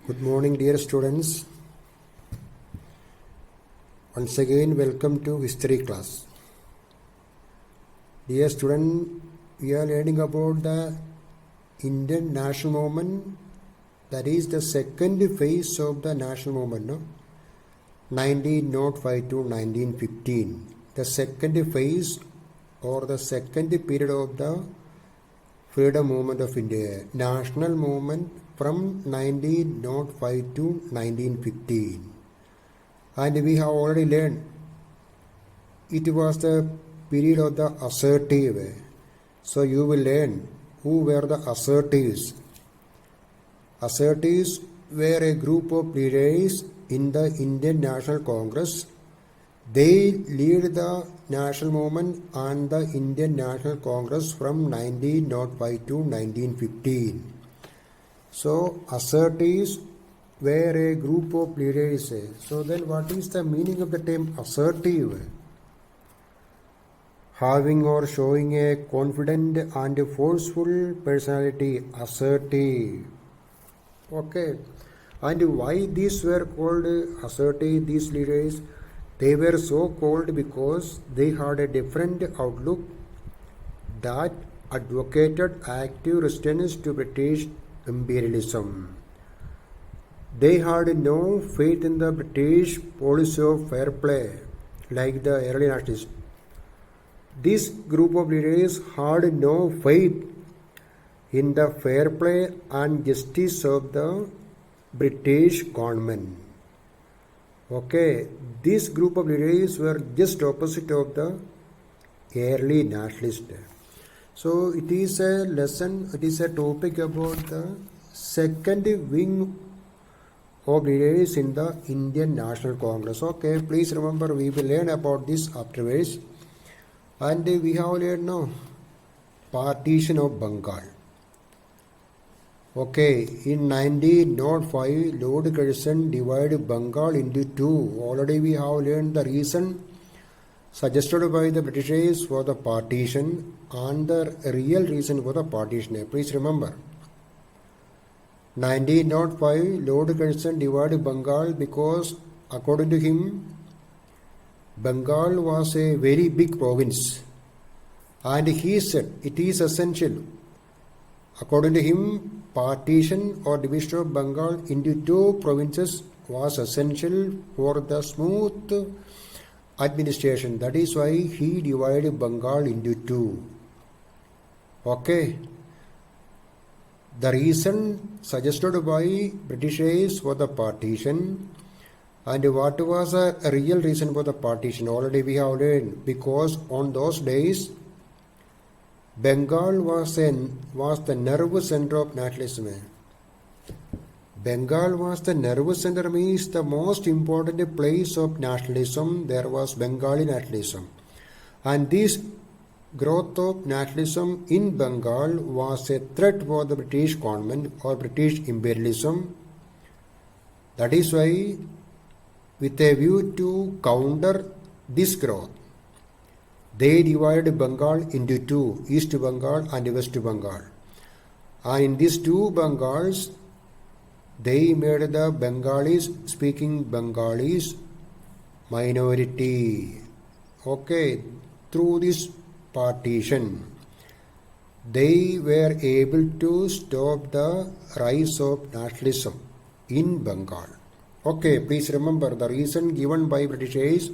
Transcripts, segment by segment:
Good morning, dear students. Once again, welcome to history class. Dear student, we are learning about the Indian national movement. That is the second phase of the national movement, no? 1905 to 1915. The second phase or the second period of the freedom movement of India. National movement from 1905 to 1915. And we have already learned it was the period of the assertive. So you will learn who were the assertives. Assertives were a group of leaders in the Indian National Congress. They lead the national movement and the Indian National Congress from 1905 to 1915. So assertives were a group of leaders. So then what is the meaning of the term assertive? Having or showing a confident and forceful personality, assertive. Okay. And why these were called assertive, these leaders? They were so called because they had a different outlook that advocated active resistance to British imperialism. They had no faith in the British policy of fair play like the early nationalists. This group of leaders had no faith in the fair play and justice of the British government. Okay, this group of leaders were just opposite of the early nationalists. So it is a lesson, it is a topic about the second wing of leaders in the Indian National Congress. Okay, please remember we will learn about this afterwards. And we have learned now partition of Bengal. Okay, in 1905, Lord Curzon divided Bengal into two. Already we have learned the reason suggested by the Britishers for the partition and the real reason for the partition. Please remember. 1905, Lord Curzon divided Bengal because, according to him, Bengal was a very big province. And he said it is essential. According to him, partition or division of Bengal into two provinces was essential for the smooth administration. That is why he divided Bengal into two. Okay. The reason suggested by Britishers for the partition, and what was the real reason for the partition already we have learned, because on those days Bengal was the nervous center of nationalism. Bengal was the nervous center, means the most important place of nationalism. There was Bengali nationalism, and this growth of nationalism in Bengal was a threat for the British government or British imperialism. That is why, with a view to counter this growth, they divided Bengal into two, East Bengal and West Bengal. And in these two Bengals, they made the Bengalis, speaking Bengalis, minority. Okay, through this partition, they were able to stop the rise of nationalism in Bengal. Okay, please remember the reason given by Britishers,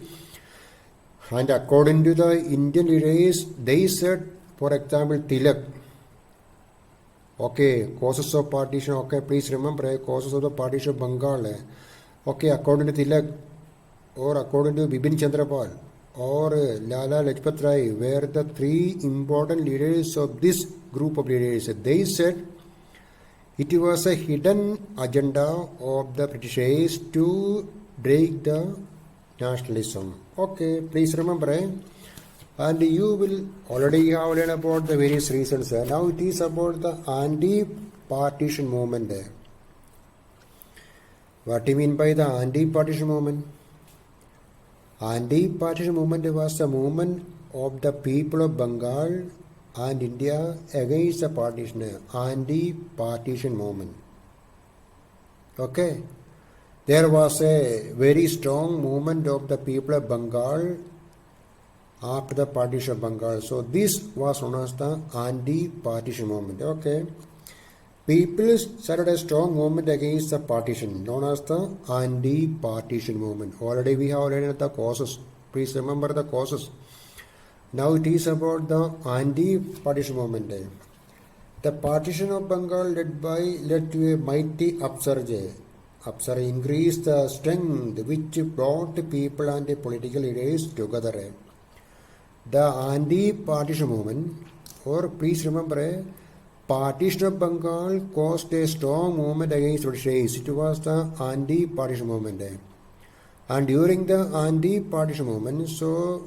and according to the Indian leaders, they said, for example, Tilak. Okay, causes of partition. Okay, please remember causes of the partition of Bengal. Okay, according to Tilak or according to Bipin Chandrapal or Lala Lajpat Rai were the three important leaders of this group of leaders. They said it was a hidden agenda of the Britishers to break the nationalism. Okay, please remember. And you will already have learned about the various reasons. Now it is about the anti-partition movement. What do you mean by the anti-partition movement? Anti-partition movement was the movement of the people of Bengal and India against the partition, anti-partition movement. Okay. There was a very strong movement of the people of Bengal after the partition of Bengal. So this was known as the anti-partition movement. Okay. People started a strong movement against the partition, known as the anti-partition movement. Already we have learned the causes. Please remember the causes. Now it is about the anti-partition movement. The partition of Bengal led to a mighty upsurge. Upsurge increased the strength which brought people and political leaders together. The anti-partition movement, or please remember, partition of Bengal caused a strong movement against British. It was the anti-partition movement. And during the anti-partition movement, so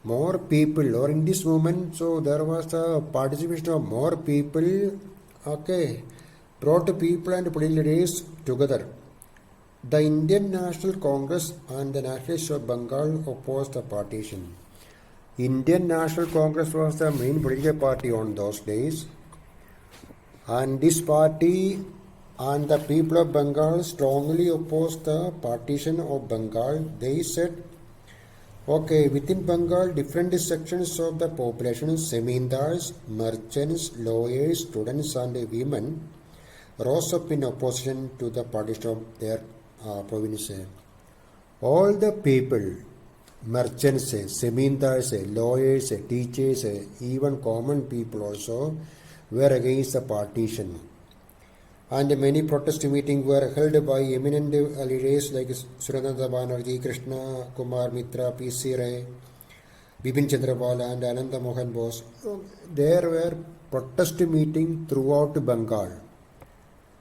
more people, or in this movement, so there was the participation of more people, okay, brought people and political leaders together. The Indian National Congress and the Nationalists of Bengal opposed the partition. Indian National Congress was the main political party on those days, and this party and the people of Bengal strongly opposed the partition of Bengal. They said, okay, within Bengal, different sections of the population, zamindars, merchants, lawyers, students and women rose up in opposition to the partition of their province. All the people, merchants, zamindars, lawyers, teachers, even common people also were against the partition. And many protest meetings were held by eminent leaders like Surendranath Banerjee, Krishna Kumar Mitra, P.C. Ray, Bipin Chandra Pal and Ananda Mohan Bose. There were protest meetings throughout Bengal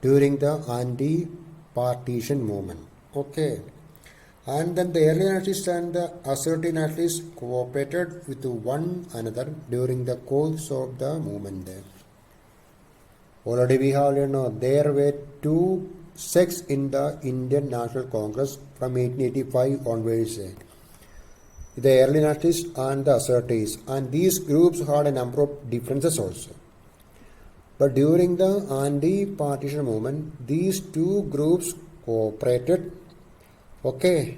during the anti-partition movement. Okay. And then the early nationalists and the assertive nationalists cooperated with one another during the course of the movement. Already we have learned there were two sects in the Indian National Congress from 1885 onwards. The early nationalists and the assertives, and these groups had a number of differences also. But during the anti-partition movement, these two groups cooperated. Okay,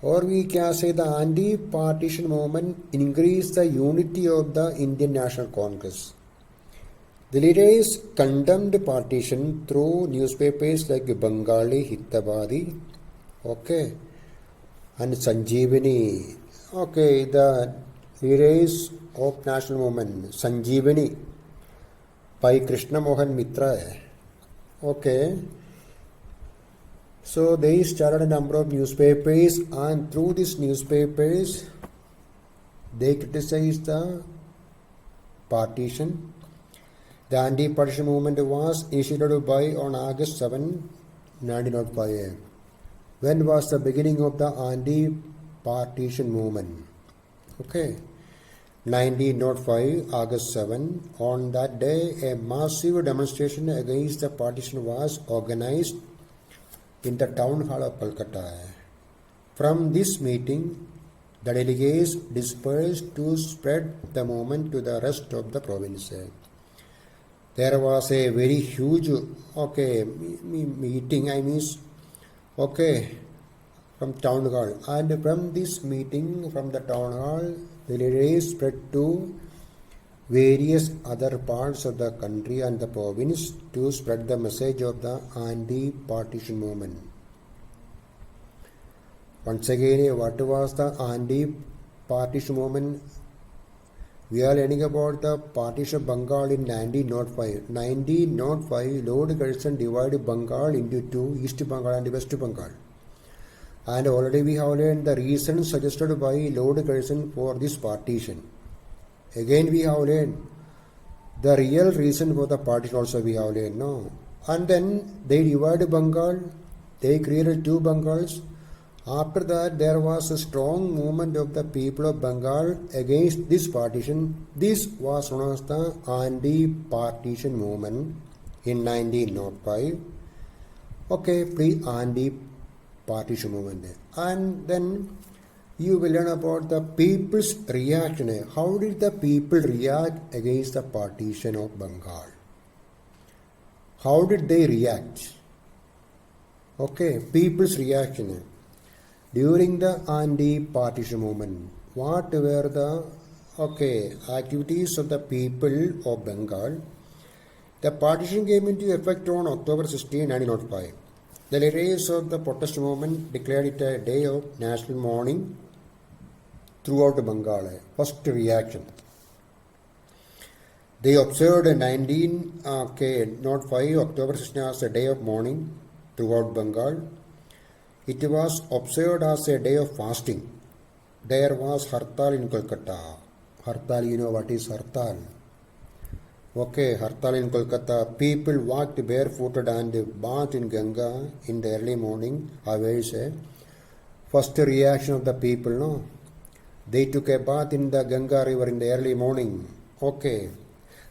or we can say the anti-partition movement increased the unity of the Indian National Congress. The leaders condemned partition through newspapers like Bengali Hitabadi, okay, and Sanjeevani. Okay, the leaders of national movement, Sanjeevani by Krishna Mohan Mitra. Okay. So they started a number of newspapers, and through these newspapers they criticized the partition. The anti-partition movement was initiated by on August 7, 1905. When was the beginning of the anti-partition movement? Okay, 1905, August 7. On that day, a massive demonstration against the partition was organized in the town hall of Calcutta. From this meeting, the delegates dispersed to spread the movement to the rest of the province. There was a very huge, meeting, from town hall. And from this meeting, from the town hall, the delegates spread to various other parts of the country and the province to spread the message of the anti-partition movement. Once again, what was the anti-partition movement? We are learning about the partition of Bengal in 1905. 1905, Lord Curzon divided Bengal into two, East Bengal and West Bengal. And already we have learned the reasons suggested by Lord Curzon for this partition. Again we have learned the real reason for the partition also we have learned. No? And then they divided Bengal, they created two Bengals. After that there was a strong movement of the people of Bengal against this partition. This was known as the anti-partition movement in 1905. Okay, anti-partition movement. And then you will learn about the people's reaction. How did the people react against the partition of Bengal? How did they react? Okay, people's reaction during the anti-partition movement. What were the activities of the people of Bengal? The partition came into effect on October 16, 1905. The leaders of the protest movement declared it a day of national mourning throughout Bengal. First reaction. They observed 1905 October 16 as a day of mourning throughout Bengal. It was observed as a day of fasting. There was Hartal in Kolkata. Hartal, you know what is Hartal? Okay, Hartal in Kolkata. People walked barefooted and bathed in Ganga in the early morning. Always first reaction of the people, no? They took a bath in the Ganga river in the early morning. Okay.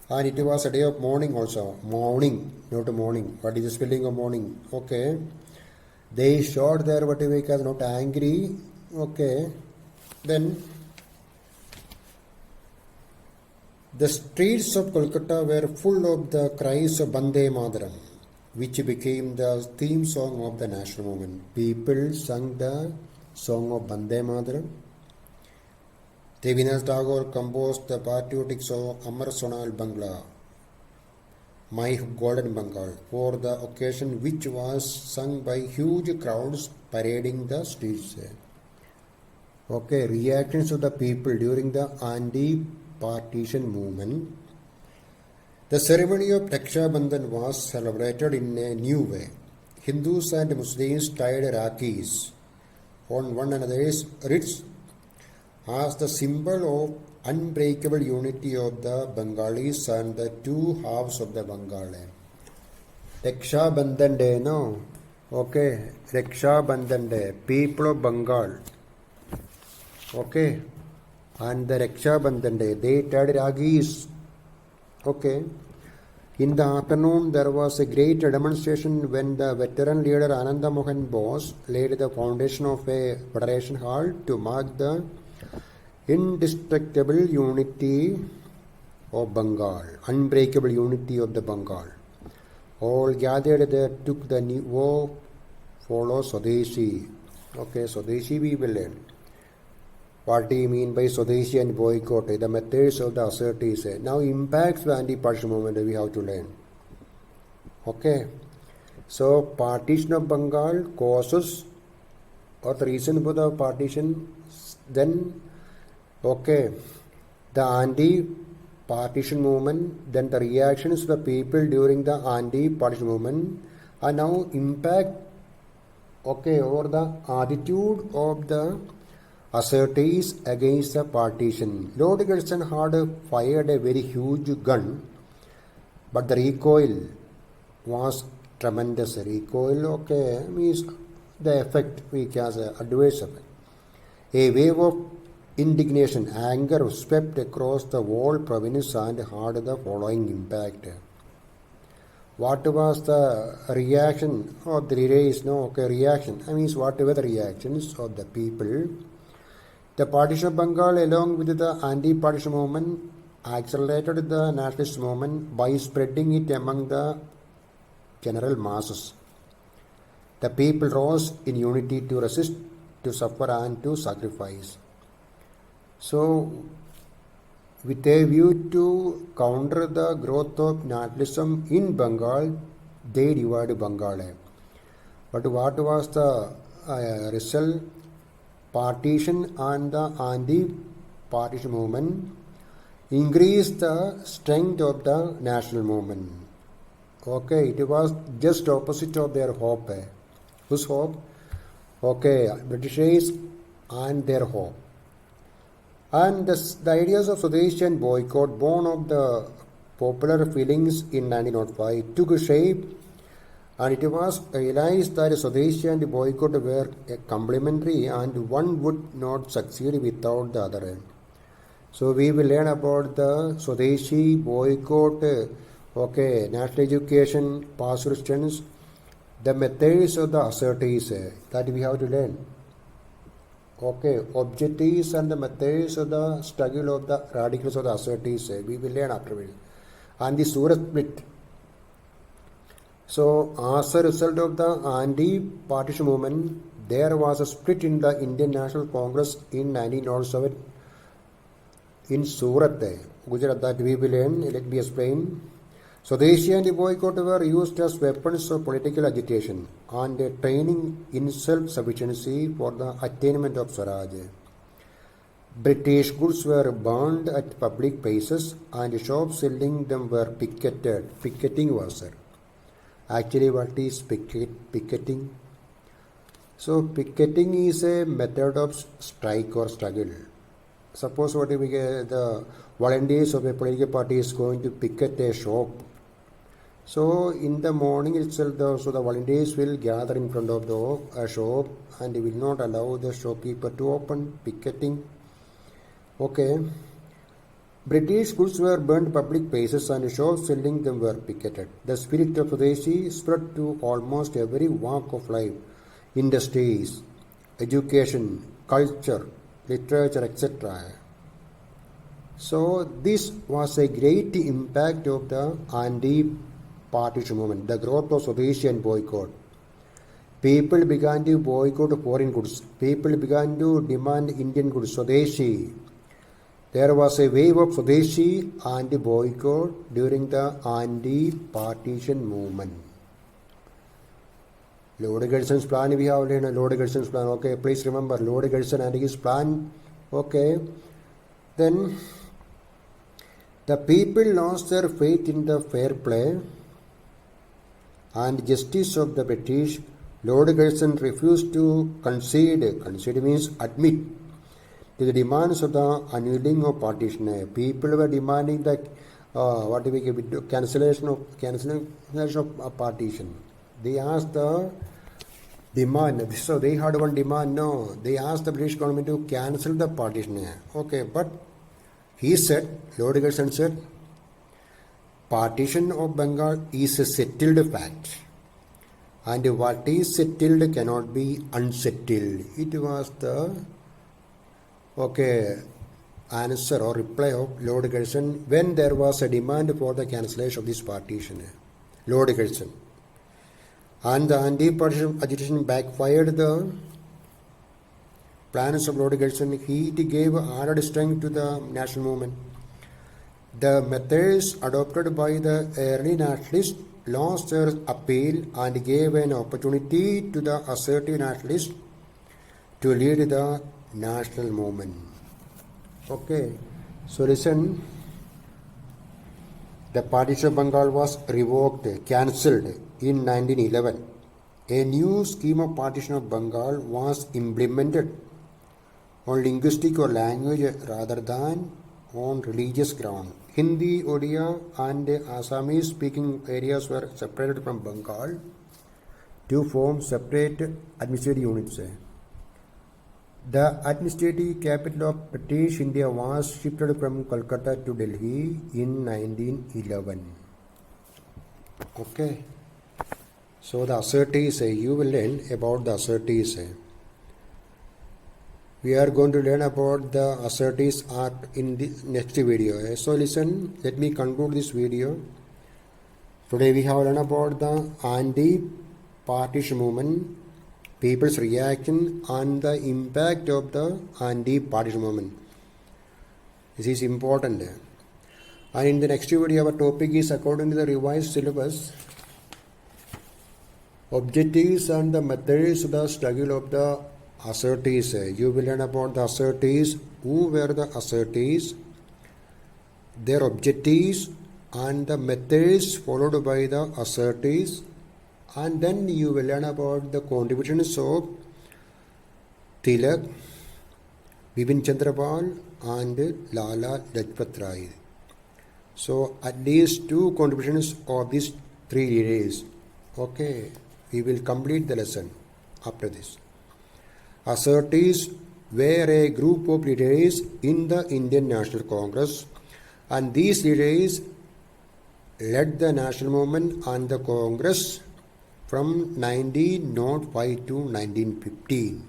And it was a day of mourning also. Mourning, not morning. What is the spelling of morning? Okay. They showed their what we call not angry. Okay. Then the streets of Kolkata were full of the cries of Bande Mataram, which became the theme song of the national movement. People sang the song of Bande Mataram. Devindranath Tagore composed the patriotic song Amar Sonal Bangla, My Golden Bengal, for the occasion, which was sung by huge crowds parading the streets. Okay, reactions of the people during the anti-partition movement. The ceremony of Raksha Bandhan was celebrated in a new way. Hindus and Muslims tied Rakis on one another's wrists as the symbol of unbreakable unity of the Bengalis and the two halves of the Bengal. Raksha Bandhan Day, no? Okay, Raksha Bandhan Day, people of Bengal. Okay, and the Raksha Bandhan Day, they tied Rakis. Okay, in the afternoon there was a great demonstration when the veteran leader Ananda Mohan Bose laid the foundation of a federation hall to mark the indestructible unity of Bengal, unbreakable unity of the Bengal. All gathered there took the new vow, follow Swadeshi. Okay, Swadeshi we will learn. What do you mean by Swadeshi and boycott? The methods of the assertees. Now impacts the anti-partition movement we have to learn. Okay, so partition of Bengal, causes or the reason for the partition, then okay, the anti-partition movement, then the reactions of the people during the anti-partition movement, and now impact, okay, over the attitude of the assertees against the partition. Lord Curzon had fired a very huge gun, but the recoil was tremendous. Recoil, okay, means the effect we can say adverse effect. A wave of indignation, anger swept across the whole province and had the following impact. What was the reaction of the race? No, okay, reaction. I mean, whatever the reactions of the people. The partition of Bengal, along with the anti-partition movement, accelerated the nationalist movement by spreading it among the general masses. The people rose in unity to resist, to suffer, and to sacrifice. So, with a view to counter the growth of nationalism in Bengal, they divided Bengal. But what was the result? Partition and the anti-partition movement increased the strength of the national movement. Okay, it was just opposite of their hope. Whose hope? Okay, Britishers and their hope. And the ideas of Swadeshi and boycott, born of the popular feelings in 1905, took shape, and it was realized that Swadeshi and boycott were complementary and one would not succeed without the other. So we will learn about the Swadeshi, boycott, okay, national education, past resistance, the methods of the assertees that we have to learn. Okay, objectives and the methods of the struggle of the radicals of the assertees we will learn afterwards. And the Surat split. So, as a result of the anti-partition movement, there was a split in the Indian National Congress in 1907 in Surat, Gujarat, that we will learn. Let me explain. Swadeshi and boycott were used as weapons of political agitation and training in self-sufficiency for the attainment of Swaraj. British goods were burned at public places and shops selling them were picketed. Picketing was there. Actually, what is picketing? So, picketing is a method of strike or struggle. Suppose what if the volunteers of a political party is going to picket a shop. So, in the morning itself, the volunteers will gather in front of the shop and will not allow the shopkeeper to open. Picketing. Okay. British goods were burned public places and shops selling them were picketed. The spirit of Swadeshi spread to almost every walk of life, industries, education, culture, literature, etc. So this was a great impact of the anti-partition movement, the growth of Swadeshi and boycott. People began to boycott foreign goods. People began to demand Indian goods, Swadeshi. There was a wave of Swadeshi and boycott during the anti-partition movement. Lord Gerson's plan, we have learned Lord Gerson's plan. Okay, please remember Lord Gerson and his plan. Okay, then the people lost their faith in the fair play and justice of the British. Lord Gerson refused to concede. Concede means admit to the demands of the annulling of partition. People were demanding the cancellation of partition. They asked the demand. So they had one demand. No, they asked the British government to cancel the partition. Okay, but he said, Lord Gerson said, partition of Bengal is a settled fact. And what is settled cannot be unsettled. It was the answer or reply of Lord Gerson when there was a demand for the cancellation of this partition. Lord Gerson. And the anti-partition agitation backfired the plans of Lord Gerson. He gave added strength to the national movement. The methods adopted by the early nationalists lost their appeal and gave an opportunity to the assertive nationalists to lead the national movement. Okay, so listen. The partition of Bengal was revoked, cancelled in 1911. A new scheme of partition of Bengal was implemented on linguistic or language rather than on religious ground. Hindi, Odia and Assamese speaking areas were separated from Bengal to form separate administrative units. The administrative capital of British India was shifted from Kolkata to Delhi in 1911. Okay. So the assertees, you will learn about the assertees. We are going to learn about the assertees in the next video. So listen, let me conclude this video. Today we have learned about the anti-partition movement, people's reaction and the impact of the anti-partition movement. This is important. And in the next video, our topic is according to the revised syllabus, objectives and the methods of the struggle of the assertees. You will learn about the assertees, who were the assertees, their objectives and the methods followed by the assertees. And then you will learn about the contributions of Tilak, Bipin Chandra Pal and Lala Lajpat Rai. So at least 2 contributions of these 3 leaders. Okay, we will complete the lesson after this. Assertees were a group of leaders in the Indian National Congress, and these leaders led the national movement and the Congress from 1905 to 1915.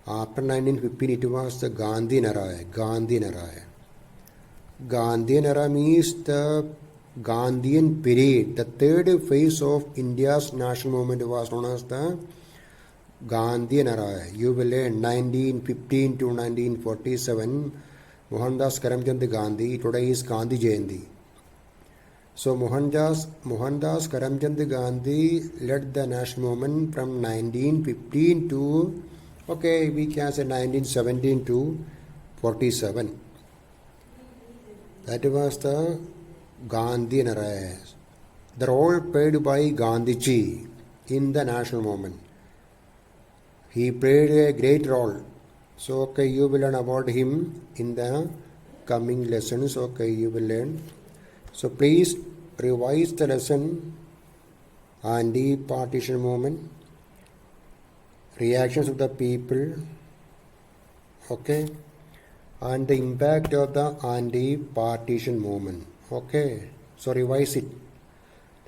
After 1915, it was the Gandhian era. Gandhian era means the Gandhian period. The third phase of India's national movement was known as the Gandhian era. You will learn 1915 to 1947. Mohandas Karamchand Gandhi. Today is Gandhi Jayanti. So Mohandas Karamchand Gandhi led the national movement from 1915 to, okay, we can say 1917 to 47. That was the Gandhian era. The role played by Gandhiji in the national movement. He played a great role. So, okay, you will learn about him in the coming lessons. Okay, you will learn. So, please revise the lesson anti-partition movement, reactions of the people, okay, and the impact of the anti-partition movement. Okay, so revise it.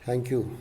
Thank you.